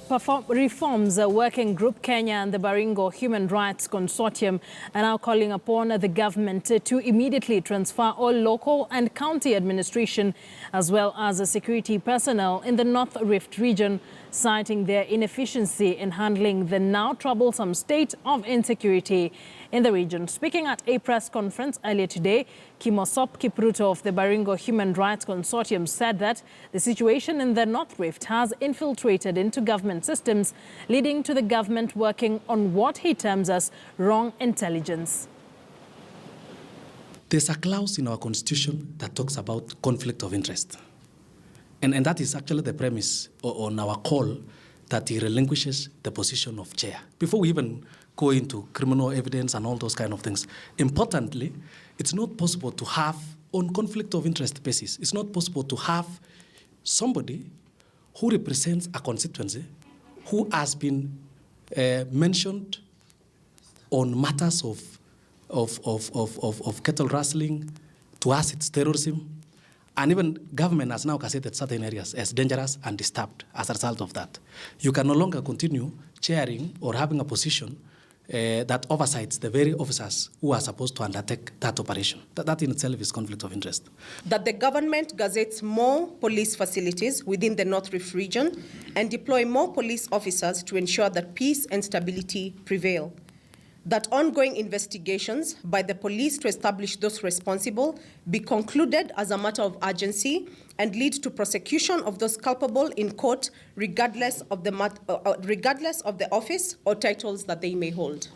Reforms Working Group Kenya and the Baringo Human Rights Consortium are now calling upon the government to immediately transfer all local and county administration as well as the security personnel in the North Rift region, citing their inefficiency in handling the now troublesome state of insecurity in the region. Speaking at a press conference earlier today, Kimosop Kipruto of the Baringo Human Rights Consortium said that the situation in the North Rift has infiltrated into government systems, leading to the government working on what he terms as wrong intelligence. There's a clause in our constitution that talks about conflict of interest. And that is actually the premise on our call that he relinquishes the position of chair. Before we even go into criminal evidence and all those kind of things, importantly, it's not possible to have, on conflict of interest basis, it's not possible to have somebody who represents a constituency who has been mentioned on matters of cattle rustling, to us it's terrorism, and even government has now gazetted certain areas as dangerous and disturbed as a result of that. You can no longer continue chairing or having a position that oversights the very officers who are supposed to undertake that operation. That in itself is conflict of interest. That the government gazettes more police facilities within the North Rift region and deploy more police officers to ensure that peace and stability prevail. That ongoing investigations by the police to establish those responsible be concluded as a matter of urgency and lead to prosecution of those culpable in court regardless of the office or titles that they may hold.